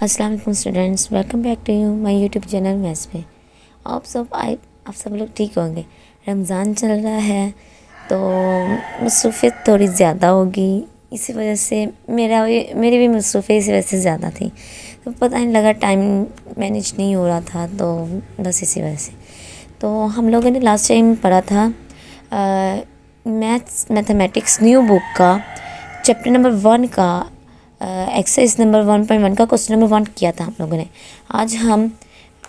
अस्सलाम वालेकुम students, welcome back to my YouTube channel maths पे। आप सब लोग ठीक होंगे। रमज़ान चल रहा है तो मसरूफ़ियत थोड़ी ज़्यादा होगी, इसी वजह से मेरी भी मसरूफ़ियत इसी वजह से ज़्यादा थी, तो पता नहीं लगा टाइम मैनेज नहीं हो रहा था, तो बस इसी वजह से। तो हम लोगों ने लास्ट टाइम पढ़ा था मैथमेटिक्स न्यू बुक का चैप्टर नंबर 1 का एक्सरसाइज नंबर 1.1 का क्वेश्चन नंबर 1 किया था हम लोगों ने। आज हम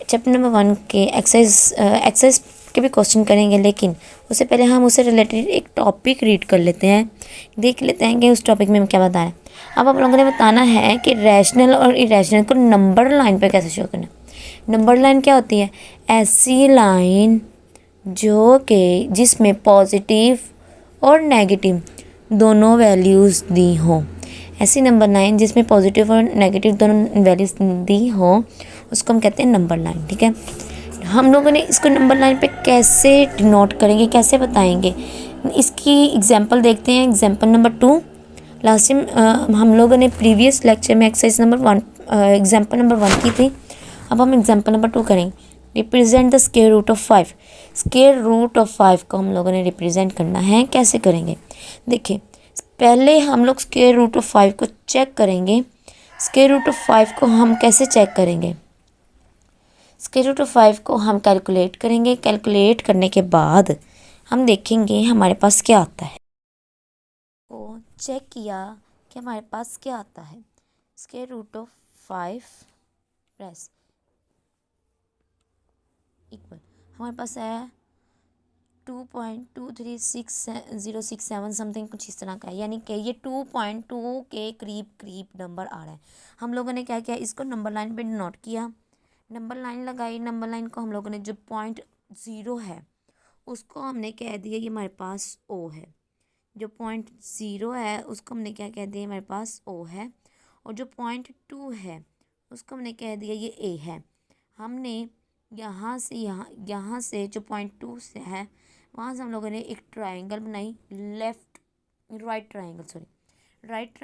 चैप्टर नंबर 1 के एक्सरसाइज के भी क्वेश्चन करेंगे, लेकिन उससे पहले हम उससे रिलेटेड एक टॉपिक रीड कर लेते हैं, देख लेते हैं कि उस टॉपिक में हम क्या बता रहे हैं। अब आप लोगों ने बताना है कि रैशनल और इरेशनल को नंबर लाइन पर कैसे शो करना है। नंबर लाइन क्या होती है? ऐसी लाइन जो कि जिसमें पॉजिटिव और नेगेटिव दोनों वैल्यूज़ दी हों। ऐसी नंबर लाइन जिसमें पॉजिटिव और नेगेटिव दोनों वैल्यूज़ दी हो उसको हम कहते हैं नंबर लाइन। ठीक है, हम लोगों ने इसको नंबर लाइन पे कैसे डिनोट करेंगे, कैसे बताएंगे, इसकी एग्जांपल देखते हैं। एग्जांपल नंबर 2 लास्ट टाइम हम लोगों ने प्रीवियस लेक्चर में एक्सरसाइज नंबर 1 एग्जांपल नंबर 1 की थी। अब हम एग्जांपल नंबर 2 करेंगे। Represent the square root of 5। Square root of 5 को हम लोगों ने रिप्रेजेंट करना है। कैसे करेंगे? देखिए, पहले हम लोग स्क्वायर रूट ऑफ 5 को चेक करेंगे। स्क्वायर रूट ऑफ 5 को हम कैसे चेक करेंगे? स्क्वायर रूट ऑफ 5 को हम कैलकुलेट करेंगे। कैलकुलेट करने के बाद हम देखेंगे हमारे पास क्या आता है। को चेक किया कि हमारे पास क्या आता है। Square root of 5 plus equal हमारे पास है 2.23607 समथिंग, कुछ इस तरह का है, यानी कि ये 2.2 के करीब करीब नंबर आ रहा है। हम लोगों ने क्या किया, इसको नंबर लाइन पे नोट किया, नंबर लाइन लगाई। नंबर लाइन को हम लोगों ने जो 0.0 है उसको हमने कह दिया ये हमारे पास ओ है। जो 0.0 है उसको हमने क्या कह दिया, हमारे पास ओ है। और जो 0.2 है उसको हमने कह दिया ये ए है। हमने यहाँ से जो 0.2 से है वहाँ से हम लोगों ने एक ट्रायंगल बनाई, राइट ट्रायंगल बनाई। राइट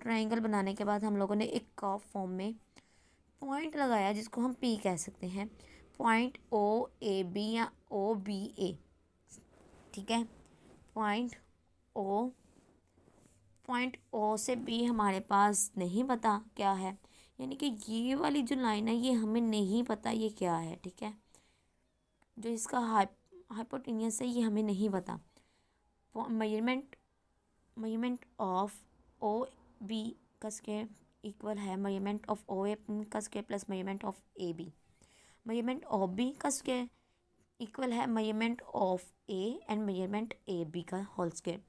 ट्रायंगल बनाने के बाद हम लोगों ने एक कर्व फॉर्म में पॉइंट लगाया जिसको हम पी कह सकते हैं। पॉइंट ओ ए बी या ओ बी ए। ठीक है, पॉइंट ओ से बी हमारे पास नहीं पता क्या है, यानी कि ये वाली जो लाइन है ये हमें नहीं पता ये क्या है। ठीक है, जो इसका हाइपोटेन्यूस है ये हमें नहीं पता। मेजरमेंट ऑफ ओ बी का स्क्वायर इक्वल है मेजरमेंट ऑफ ओ ए का square plus measurement of A B. Measurement of B का स्क्वायर इक्वल है measurement of A and measurement A B का होल स्क्वायर।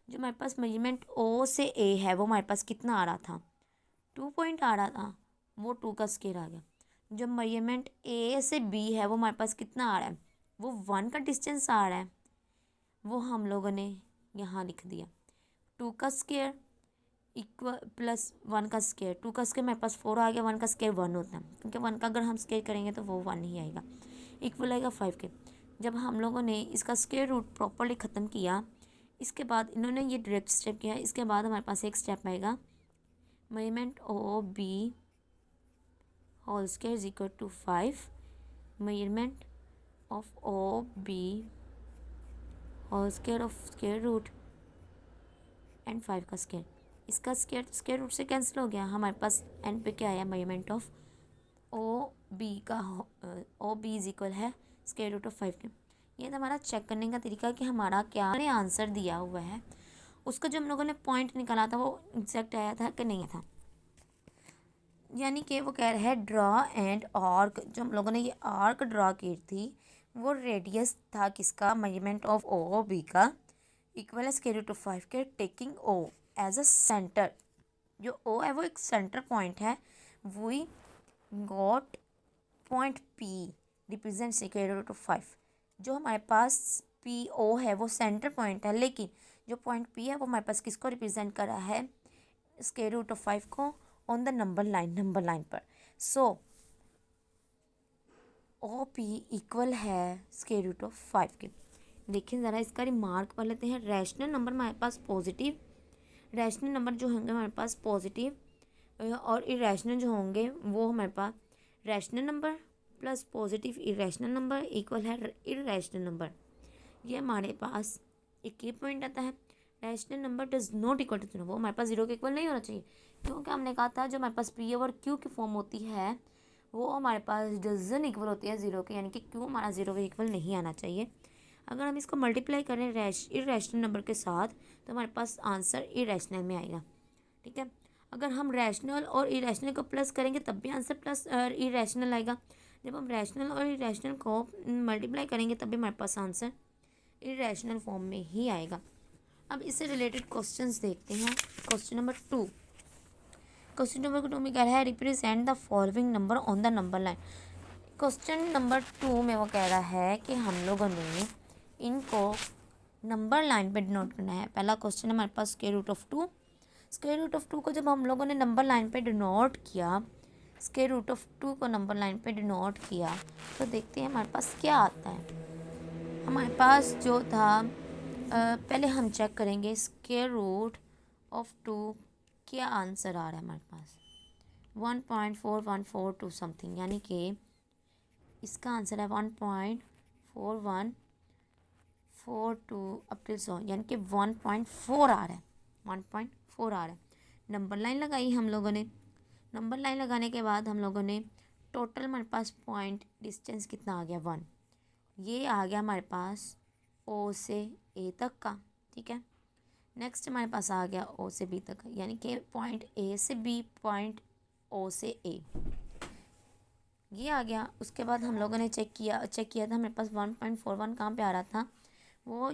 जो हमारे पास मेजरमेंट ओ से ए है वो हमारे पास कितना आ रहा था, 2 पॉइंट आ रहा था, वो 2 का स्क्वायर आ गया। जो मेजरमेंट ए से बी है वो हमारे पास कितना आ रहा है, वो 1 का डिस्टेंस आ रहा है, वो हम लोगों ने यहाँ लिख दिया। 2 का स्क्वायर इक्वल प्लस 1 का स्क्वायर, 2 का स्क्वायर मेरे पास 4 आ गया, 1 का स्क्वायर 1 होता है, क्योंकि 1 का अगर हम स्क्वायर करेंगे तो वो 1 ही आएगा। इक्वल आएगा 5 के। जब हम लोगों ने इसका स्क्वायर रूट प्रॉपरली ख़त्म किया, इसके बाद इन्होंने ये डायरेक्ट स्टेप किया, इसके बाद हमारे पास एक स्टेप आएगा measurement O B whole square is equal to 5 measurement of O B whole square of square root and 5 का स्क्वायर। इसका स्क्वायर रूट से कैंसिल हो गया, हमारे पास एंड पे क्या आया, measurement of O B is equal है स्क्वायर रूट ऑफ 5 के। ये तो हमारा चेक करने का तरीका कि हमारा क्या आंसर दिया हुआ है, उसका जो हम लोगों ने पॉइंट निकाला था वो एग्जैक्ट आया था कि नहीं था। यानी कि वो कह रहा है ड्रॉ एंड आर्क। जो हम लोगों ने ये आर्क ड्रॉ की थी वो रेडियस था किसका, मेजरमेंट ऑफ ओ बी का इक्वल है स्क्वायर रूट ऑफ 5 के, taking O as a centre. जो ओ है वो एक सेंटर पॉइंट है। We got point P represent square root of 5। जो हमारे पास पी ओ है वो सेंटर पॉइंट है, लेकिन जो पॉइंट पी है वो हमारे पास किसको रिप्रेजेंट कर रहा है, स्क्वायर रूट ऑफ 5 को ऑन द नंबर लाइन पर। सो ओ पी इक्वल है स्क्वायर रूट ऑफ 5 के। देखिए ज़रा इसका रिमार्क पढ़ लेते हैं। रैशनल नंबर हमारे पास पॉजिटिव, रैशनल नंबर जो होंगे हमारे पास पॉजिटिव और इरेशनल जो होंगे वो हमारे पास rational number plus positive irrational number equal है इरेशनल नंबर। ये हमारे पास एक ही पॉइंट आता है। Rational number does not equal to 0, वो हमारे पास 0 के इक्वल नहीं होना चाहिए, क्योंकि हमने कहा था जो हमारे पास पी ओवर क्यू की फॉर्म होती है वो हमारे पास डजन इक्वल होती है 0 के, यानी कि क्यू हमारा 0 के इक्वल नहीं आना चाहिए। अगर हम इसको मल्टीप्लाई करें इरेशनल नंबर के साथ तो हमारे पास आंसर इरेशनल में आएगा। ठीक है, अगर हम रैशनल और इरेशनल को प्लस करेंगे तब भी आंसर प्लस इरेशनल आएगा। जब हम रैशनल और इरेशनल को मल्टीप्लाई करेंगे तब भी हमारे पास आंसर इरेशनल फॉर्म में ही आएगा। अब इससे रिलेटेड क्वेश्चंस देखते हैं। क्वेश्चन नंबर 2, क्वेश्चन नंबर 2 में कह रहा है represent the following number on the number line. Question number 2 में वो कह रहा है कि हम लोगों ने इनको नंबर लाइन पे डिनोट करना है। पहला क्वेश्चन हमारे पास square root of 2। Square root of 2 को जब हम लोगों ने नंबर लाइन पे डिनोट किया, स्क्वायर रूट ऑफ 2 को नंबर लाइन पे डिनोट किया, तो देखते हैं हमारे पास क्या आता है। हमारे पास जो था पहले हम चेक करेंगे स्क्वायर रूट ऑफ 2 क्या आंसर आ रहा है हमारे पास 1.4142 समथिंग, यानी कि इसका आंसर है 1.4142 अप टिल 100, यानी कि 1.4 आ रहा है, 1.4 आ रहा है। नंबर लाइन लगाई हम लोगों ने। नंबर लाइन लगाने के बाद हम लोगों ने टोटल हमारे पास पॉइंट डिस्टेंस कितना आ गया 1, ये आ गया हमारे पास ओ से ए तक का। ठीक है, नेक्स्ट हमारे पास आ गया ओ से बी तक, यानी कि पॉइंट ए से बी, पॉइंट ओ से ए, ये आ गया। उसके बाद हम लोगों ने चेक किया था हमारे पास 1.41 कहाँ पे आ रहा था, वो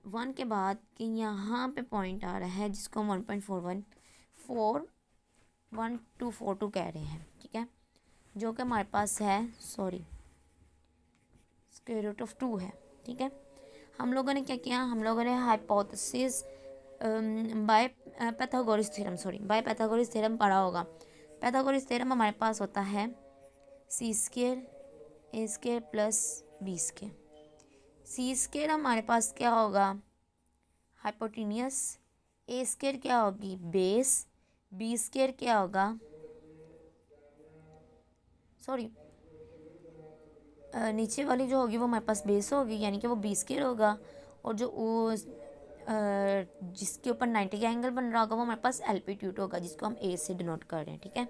1 के बाद कि यहाँ पे पॉइंट आ रहा है जिसको हम 1.4142 कह रहे हैं। ठीक है, जो कि हमारे पास है स्क्वायर रूट ऑफ 2 है। ठीक है, हम लोगों ने क्या किया, हम लोगों ने हाइपोथेसिस बाय पाइथागोरस थ्योरम पढ़ा होगा। पाइथागोरस थ्योरम हमारे पास होता है सी स्क्वायर ए स्क्वायर प्लस बी स्क्वायर। सी स्क्वायर हमारे पास क्या होगा हाइपोटेन्यूस, ए स्क्वायर क्या होगी बेस, बी स्क्वायर क्या होगा नीचे वाली जो होगी वो हमारे पास बेस होगी, यानी कि वो बी स्क्वायर होगा, और जो जिसके ऊपर 90 का एंगल बन रहा होगा वो हमारे पास एल्टीट्यूड होगा, जिसको हम ए से डिनोट कर रहे हैं। ठीक है,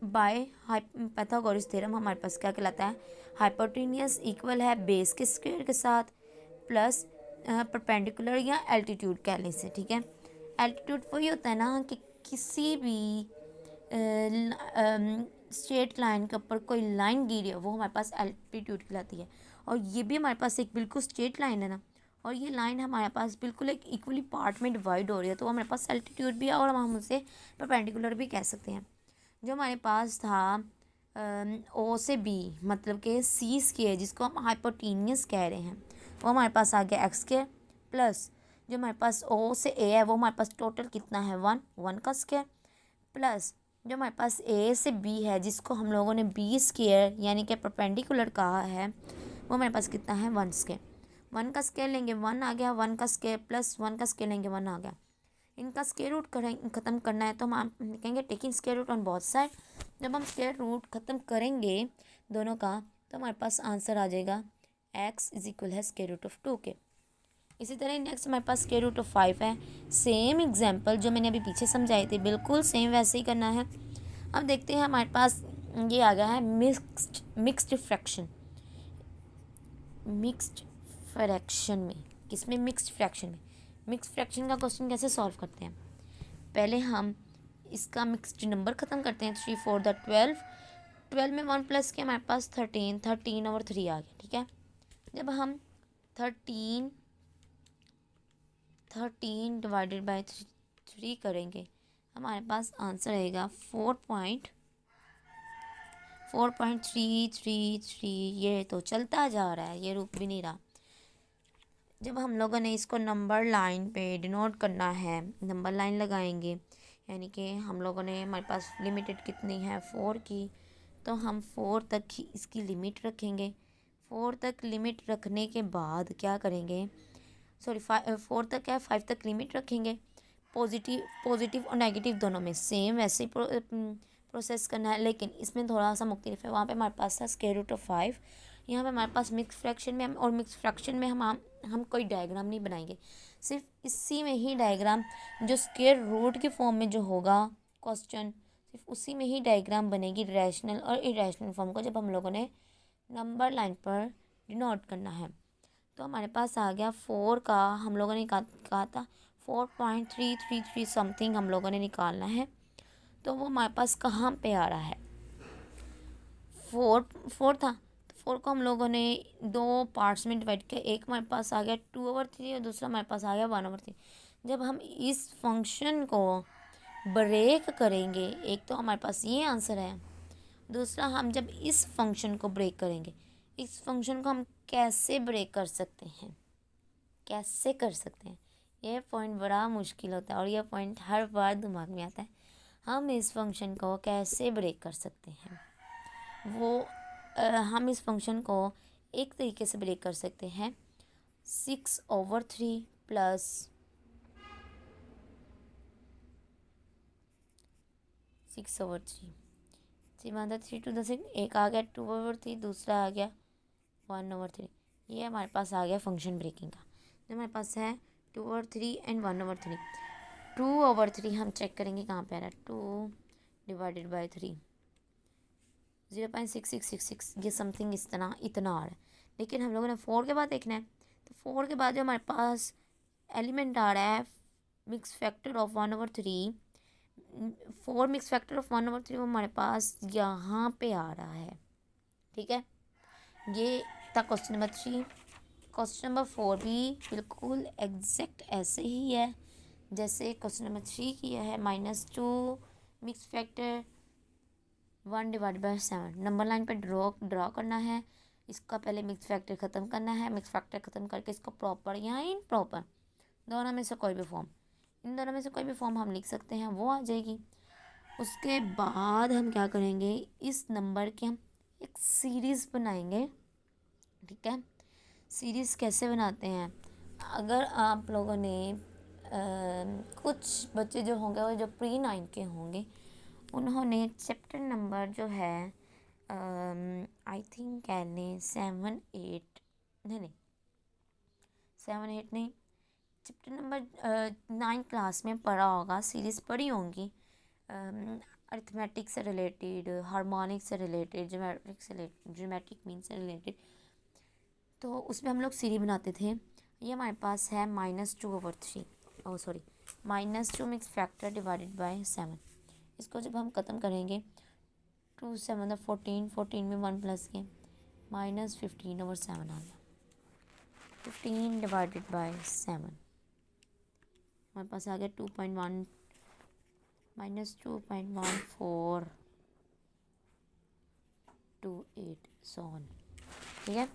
बाय पाइथागोरस थ्योरम हमारे पास क्या कहलाता है, हाइपोटेन्यूस इक्वल है बेस के स्क्वायर के साथ प्लस परपेंडिकुलर या एल्टीट्यूड कहने से। ठीक है, एल्टीट्यूड वही होता है ना कि किसी भी स्ट्रेट लाइन के ऊपर कोई लाइन गिरी है वो हमारे पास एल्टीट्यूड कहलाती है, और ये भी हमारे पास एक बिल्कुल स्ट्रेट लाइन है ना, और ये लाइन हमारे पास बिल्कुल एक इक्वली पार्ट में डिवाइड हो रही है, तो हमारे पास एल्टीट्यूड भी है और हम उसे परपेंडिकुलर भी कह सकते हैं। जो हमारे पास था ओ से बी मतलब कि सी स्क्वायर जिसको हम हाइपोटेन्यूस कह रहे हैं, वो हमारे पास आ गया एक्स स्क्वायर प्लस जो हमारे पास ओ से ए है वो हमारे पास टोटल कितना है 1 का स्क्वायर, प्लस जो हमारे पास ए से बी है जिसको हम लोगों ने बी स्क्वायर यानी कि परपेंडिकुलर कहा है, वो हमारे पास कितना है 1 स्क्वायर। 1 का स्क्वायर लेंगे 1 आ गया, 1 का स्क्वायर प्लस 1 का स्क्वायर लेंगे 1 आ गया। इनका स्क्वायर रूट ख़त्म करना है तो हम लिखेंगे taking square root on both side. जब हम स्क्वायर रूट ख़त्म करेंगे दोनों का तो हमारे पास आंसर आ जाएगा x इज इक्वल है स्क्वायर रूट ऑफ 2 के। इसी तरह नेक्स्ट हमारे पास स्क्वायर रूट ऑफ 5 है। सेम एग्जाम्पल जो मैंने अभी पीछे समझाई थी बिल्कुल सेम वैसे ही करना है। अब देखते हैं हमारे पास ये आ गया है मिक्स्ड फ्रैक्शन में। किसमें मिक्स्ड फ्रैक्शन में। मिक्स्ड फ्रैक्शन का क्वेश्चन कैसे सॉल्व करते हैं, पहले हम इसका मिक्स्ड नंबर ख़त्म करते हैं 3 4 12 में 1 प्लस के हमारे पास 13 और 3 आ गया। ठीक है, जब हम 13 डिवाइडेड बाय 3 करेंगे हमारे पास आंसर आएगा 4.333। ये तो चलता जा रहा है, ये रुक भी नहीं रहा। जब हम लोगों ने इसको नंबर लाइन पे डिनोट करना है, नंबर लाइन लगाएंगे यानी कि हम लोगों ने हमारे पास लिमिटेड कितनी है 4 की, तो हम 4 तक ही इसकी लिमिट रखेंगे। 4 तक लिमिट रखने के बाद क्या करेंगे 4 तक है 5 तक लिमिट रखेंगे, पॉजिटिव और नेगेटिव दोनों में सेम वैसे ही प्रोसेस करना है, लेकिन इसमें थोड़ा सा मुख्तलिफ है। वहाँ पे हमारे पास था स्क्वायर रूट ऑफ 5, यहाँ पे हमारे पास मिक्स फ्रैक्शन में और मिक्स फ्रैक्शन में हम कोई डायग्राम नहीं बनाएंगे, सिर्फ इसी में ही डायग्राम जो स्क्वायर रूट की फॉर्म में जो होगा क्वेश्चन, सिर्फ उसी में ही डायग्राम बनेगी रैशनल और इरेशनल फॉर्म को जब हम लोगों ने नंबर लाइन पर डिनोट करना है। तो हमारे पास आ गया 4 का, हम लोगों ने कहा था 4.333 समथिंग हम लोगों ने निकालना है। तो वो हमारे पास कहाँ पे आ रहा है, 4 था, तो 4 को हम लोगों ने 2 पार्ट्स में डिवाइड किया। एक हमारे पास आ गया 2/3 और दूसरा हमारे पास आ गया 1/3। जब हम इस फंक्शन को ब्रेक करेंगे, एक तो हमारे पास ये आंसर है, दूसरा हम जब इस फंक्शन को ब्रेक करेंगे, इस फंक्शन को हम कैसे ब्रेक कर सकते हैं, कैसे कर सकते हैं, ये पॉइंट बड़ा मुश्किल होता है और ये पॉइंट हर बार दिमाग में आता है। हम इस फंक्शन को कैसे ब्रेक कर सकते हैं, हम इस फंक्शन को एक तरीके से ब्रेक कर सकते हैं 6/3 प्लस 6/3, 3 to the 6, एक आ गया 2/3, दूसरा आ गया 1/3। ये हमारे पास आ गया फंक्शन ब्रेकिंग का। जो हमारे पास है 2/3 एंड 1/3। 2/3 हम चेक करेंगे कहाँ पे आ रहा है, 2 डिवाइडेड बाई 3, 0.6666, ये समथिंग इतना आ रहा है। लेकिन हम लोगों ने 4 के बाद देखना है, तो 4 के बाद जो हमारे पास एलिमेंट आ रहा है mix factor of 1/3, 4 mix factor of 1/3 वो हमारे पास यहाँ पे आ रहा है। ठीक है, ये था क्वेश्चन नंबर 3। क्वेश्चन नंबर 4 भी बिल्कुल एग्जैक्ट ऐसे ही है जैसे क्वेश्चन नंबर 3 किया है। -2 mix factor 1 divide by 7, number line पे ड्रॉ करना है। इसका पहले मिक्स फैक्टर ख़त्म करना है, मिक्स फैक्टर ख़त्म करके इसको प्रॉपर या इम्प्रॉपर दोनों में से कोई भी फॉर्म, इन दोनों में से कोई भी फॉर्म हम लिख सकते हैं, वो आ जाएगी। उसके बाद हम क्या करेंगे, इस नंबर के हम एक सीरीज़ बनाएंगे। ठीक है, सीरीज़ कैसे बनाते हैं, अगर आप लोगों ने कुछ बच्चे जो होंगे वो जो प्री-9 के होंगे, उन्होंने चैप्टर नंबर जो है आई थिंक कह लें 7, 8 नहीं 7, 8 नहीं, चैप्टर नंबर 9 क्लास में पढ़ा होगा, सीरीज़ पढ़ी होंगी अरिथमेटिक से रिलेटेड, हार्मोनिक से रिलेटेड, ज्योमेट्रिक मीन से रिलेटेड। तो उसमें हम लोग सीरीज बनाते थे। ये हमारे पास है -2/3, -2 मिक्स फैक्टर डिवाइडेड बाय 7। इसको जब हम ख़त्म करेंगे 2 7 14, 14 में 1 प्लस के -15/7 आ गया। 15 डिवाइडेड बाय 7 हमारे पास आ गया 2.1 -2.1428 सोन। ठीक है,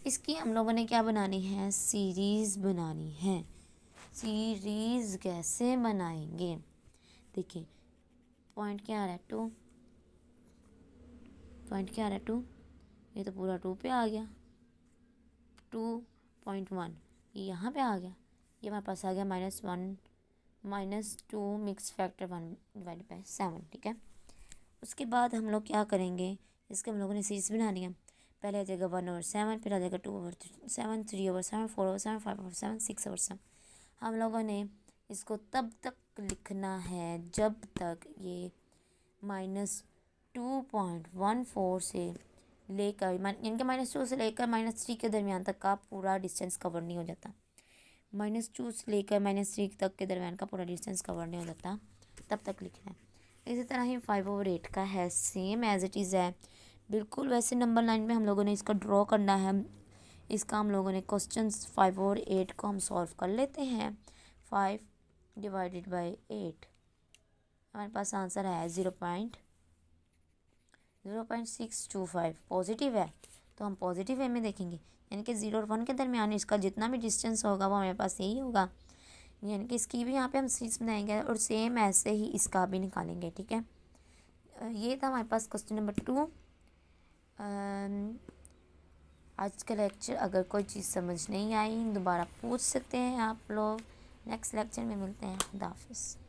इसकी हम लोगों ने क्या बनानी है, सीरीज़ बनानी है। सीरीज़ कैसे बनाएंगे, देखिए पॉइंट क्या आ रहा है 2, पॉइंट क्या आ रहा है 2, ये तो पूरा 2 पे आ गया, 2.1 ये यहाँ पे आ गया, ये हमारे पास आ गया -2 मिक्स फैक्टर 1 डिवाइड बाई 7। ठीक है, उसके बाद हम लोग क्या करेंगे, इसके हम लोगों ने सीरीज़ बनानी है। पहले आ जाएगा 1/7, फिर आ जाएगा 2/7, 3/7, 4/7, 5/7, 6/7। हम लोगों ने इसको तब तक लिखना है जब तक ये -2.14 से लेकर यानी कि -2 से लेकर -3 के दरमियान तक का पूरा डिस्टेंस कवर नहीं हो जाता। -2 से लेकर -3 तक के दरमियान का पूरा डिस्टेंस कवर नहीं हो जाता, तब तक लिखना है। इसी तरह ही 5/8 का है, सेम एज इट इज़ है, बिल्कुल वैसे नंबर लाइन में हम लोगों ने इसका ड्रॉ करना है। इसका हम लोगों ने क्वेश्चंस 5/8 को हम सॉल्व कर लेते हैं। 5 डिवाइडेड बाई 8 हमारे पास आंसर है 0.625, पॉजिटिव है तो हम पॉजिटिव वे में देखेंगे, यानी कि 0 और 1 के दरमियान इसका जितना भी डिस्टेंस होगा वो हमारे पास यही होगा, यानी कि इसकी भी यहाँ पे हम सीरीज बनाएंगे और सेम ऐसे ही इसका भी निकालेंगे। ठीक है, ये था हमारे पास क्वेश्चन नंबर 2। आज का लेक्चर अगर कोई चीज़ समझ नहीं आई दोबारा पूछ सकते हैं आप लोग। नेक्स्ट लेक्चर में मिलते हैं। खुदा हाफिज़।